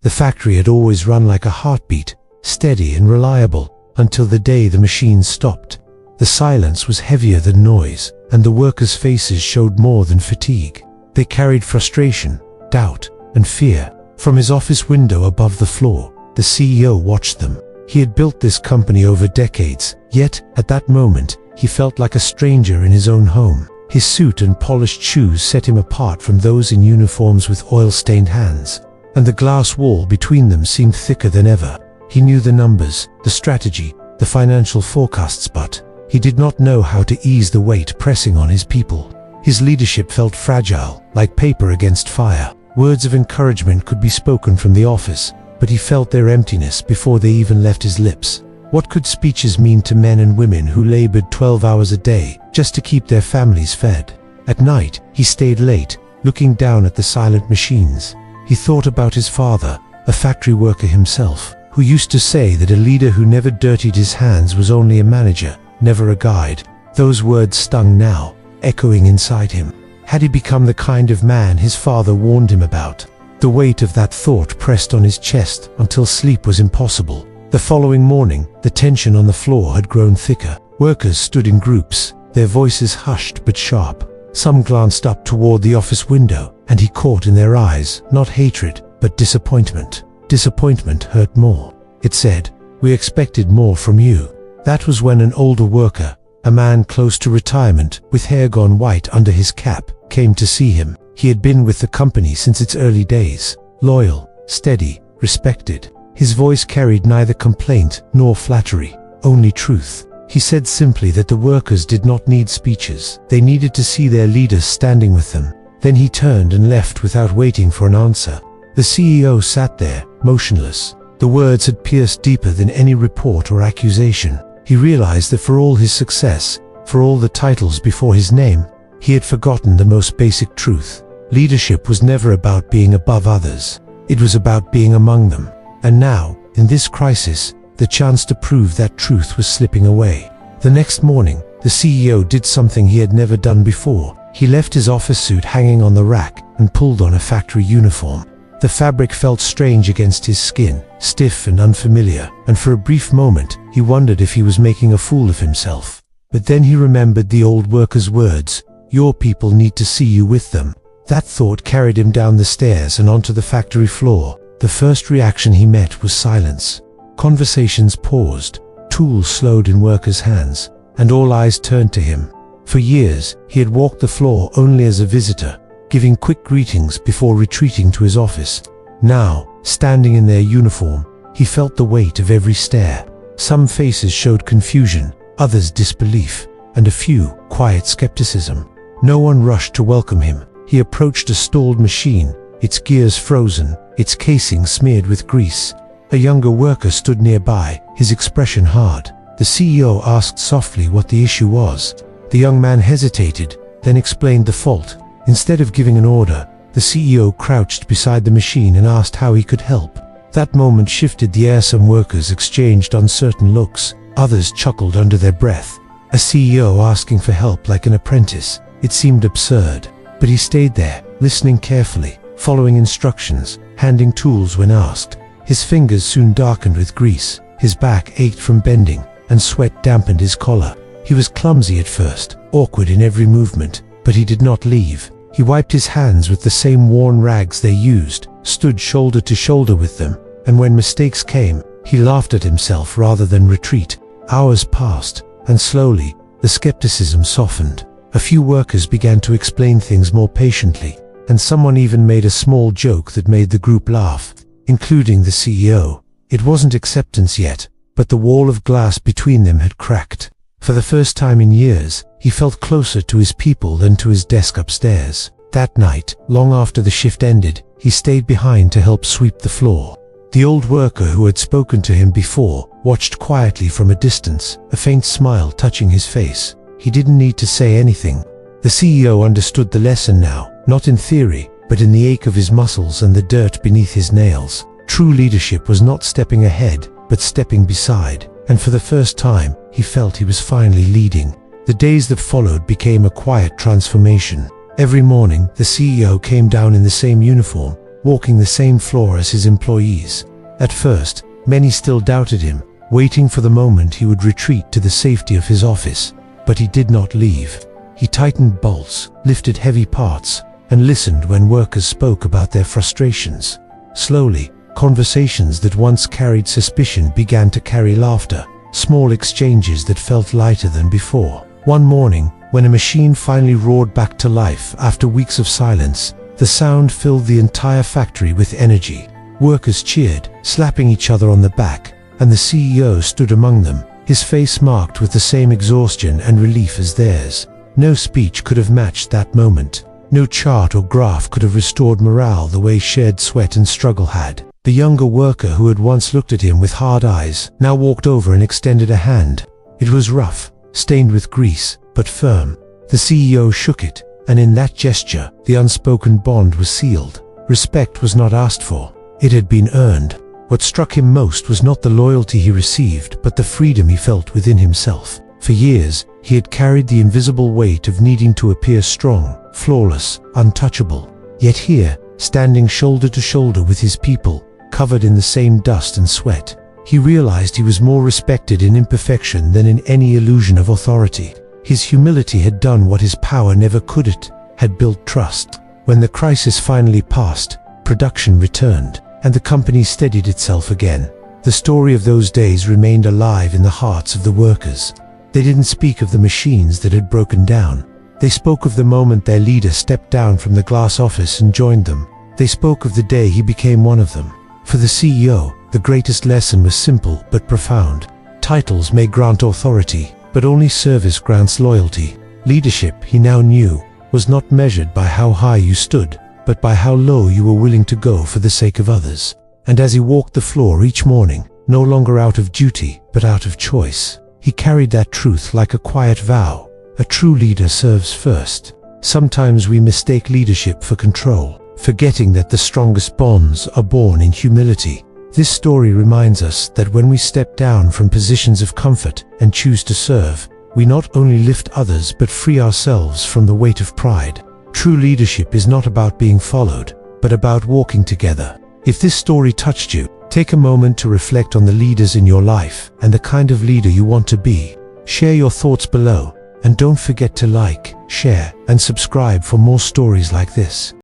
The factory had always run like a heartbeat, steady and reliable, until the day the machines stopped. The silence was heavier than noise, and the workers' faces showed more than fatigue. They carried frustration, doubt, and fear. From his office window above the floor, the CEO watched them. He had built this company over decades, yet, at that moment, he felt like a stranger in his own home. His suit and polished shoes set him apart from those in uniforms with oil-stained hands, and the glass wall between them seemed thicker than ever. He knew the numbers, the strategy, the financial forecasts, but he did not know how to ease the weight pressing on his people. His leadership felt fragile, like paper against fire. Words of encouragement could be spoken from the office, but he felt their emptiness before they even left his lips. What could speeches mean to men and women who labored 12 hours a day just to keep their families fed? At night, he stayed late, looking down at the silent machines. He thought about his father, a factory worker himself, who used to say that a leader who never dirtied his hands was only a manager, never a guide. Those words stung now, echoing inside him. Had he become the kind of man his father warned him about? The weight of that thought pressed on his chest until sleep was impossible. The following morning, the tension on the floor had grown thicker. Workers stood in groups, their voices hushed but sharp. Some glanced up toward the office window, and he caught in their eyes not hatred, but disappointment. Disappointment hurt more. It said, "We expected more from you." That was when an older worker, a man close to retirement, with hair gone white under his cap, came to see him. He had been with the company since its early days, loyal, steady, respected. His voice carried neither complaint nor flattery, only truth. He said simply that the workers did not need speeches. They needed to see their leaders standing with them. Then he turned and left without waiting for an answer. The CEO sat there, motionless. The words had pierced deeper than any report or accusation. He realized that for all his success, for all the titles before his name, he had forgotten the most basic truth. Leadership was never about being above others. It was about being among them. And now, in this crisis, the chance to prove that truth was slipping away. The next morning, the CEO did something he had never done before. He left his office suit hanging on the rack and pulled on a factory uniform. The fabric felt strange against his skin, stiff and unfamiliar, and for a brief moment, he wondered if he was making a fool of himself. But then he remembered the old worker's words, "Your people need to see you with them." That thought carried him down the stairs and onto the factory floor. The first reaction he met was silence. Conversations paused, tools slowed in workers' hands, and all eyes turned to him. For years, he had walked the floor only as a visitor, giving quick greetings before retreating to his office. Now, standing in their uniform, he felt the weight of every stare. Some faces showed confusion, others disbelief, and a few quiet skepticism. No one rushed to welcome him. He approached a stalled machine, its gears frozen, its casing smeared with grease. A younger worker stood nearby, his expression hard. The CEO asked softly what the issue was. The young man hesitated, then explained the fault. Instead of giving an order, the CEO crouched beside the machine and asked how he could help. That moment shifted the air. Some workers exchanged uncertain looks, others chuckled under their breath. A CEO asking for help like an apprentice. It seemed absurd, but he stayed there, listening carefully, following instructions, handing tools when asked. His fingers soon darkened with grease, his back ached from bending, and sweat dampened his collar. He was clumsy at first, awkward in every movement, but he did not leave. He wiped his hands with the same worn rags they used, stood shoulder to shoulder with them, and when mistakes came, he laughed at himself rather than retreat. Hours passed, and slowly, the skepticism softened. A few workers began to explain things more patiently, and someone even made a small joke that made the group laugh, including the CEO. It wasn't acceptance yet, but the wall of glass between them had cracked. For the first time in years, he felt closer to his people than to his desk upstairs. That night, long after the shift ended, he stayed behind to help sweep the floor. The old worker who had spoken to him before watched quietly from a distance, a faint smile touching his face. He didn't need to say anything. The CEO understood the lesson now, not in theory, but in the ache of his muscles and the dirt beneath his nails. True leadership was not stepping ahead, but stepping beside, and for the first time, he felt he was finally leading. The days that followed became a quiet transformation. Every morning, the CEO came down in the same uniform, walking the same floor as his employees. At first, many still doubted him, waiting for the moment he would retreat to the safety of his office. But he did not leave. He tightened bolts, lifted heavy parts, and listened when workers spoke about their frustrations. Slowly, conversations that once carried suspicion began to carry laughter, small exchanges that felt lighter than before. One morning, when a machine finally roared back to life after weeks of silence, the sound filled the entire factory with energy. Workers cheered, slapping each other on the back, and the CEO stood among them, his face marked with the same exhaustion and relief as theirs. No speech could have matched that moment. No chart or graph could have restored morale the way shared sweat and struggle had. The younger worker who had once looked at him with hard eyes now walked over and extended a hand. It was rough, stained with grease, but firm. The CEO shook it, and in that gesture, the unspoken bond was sealed. Respect was not asked for. It had been earned. What struck him most was not the loyalty he received, but the freedom he felt within himself. For years, he had carried the invisible weight of needing to appear strong, flawless, untouchable. Yet here, standing shoulder to shoulder with his people, covered in the same dust and sweat, he realized he was more respected in imperfection than in any illusion of authority. His humility had done what his power never could. It had built trust. When the crisis finally passed, production returned, and the company steadied itself again. The story of those days remained alive in the hearts of the workers. They didn't speak of the machines that had broken down. They spoke of the moment their leader stepped down from the glass office and joined them. They spoke of the day he became one of them. For the CEO, the greatest lesson was simple but profound. Titles may grant authority, but only service grants loyalty. Leadership, he now knew, was not measured by how high you stood, but by how low you were willing to go for the sake of others. And as he walked the floor each morning, no longer out of duty, but out of choice, he carried that truth like a quiet vow. A true leader serves first. Sometimes we mistake leadership for control, forgetting that the strongest bonds are born in humility. This story reminds us that when we step down from positions of comfort and choose to serve, we not only lift others but free ourselves from the weight of pride. True leadership is not about being followed, but about walking together. If this story touched you, take a moment to reflect on the leaders in your life and the kind of leader you want to be. Share your thoughts below, and don't forget to like, share, and subscribe for more stories like this.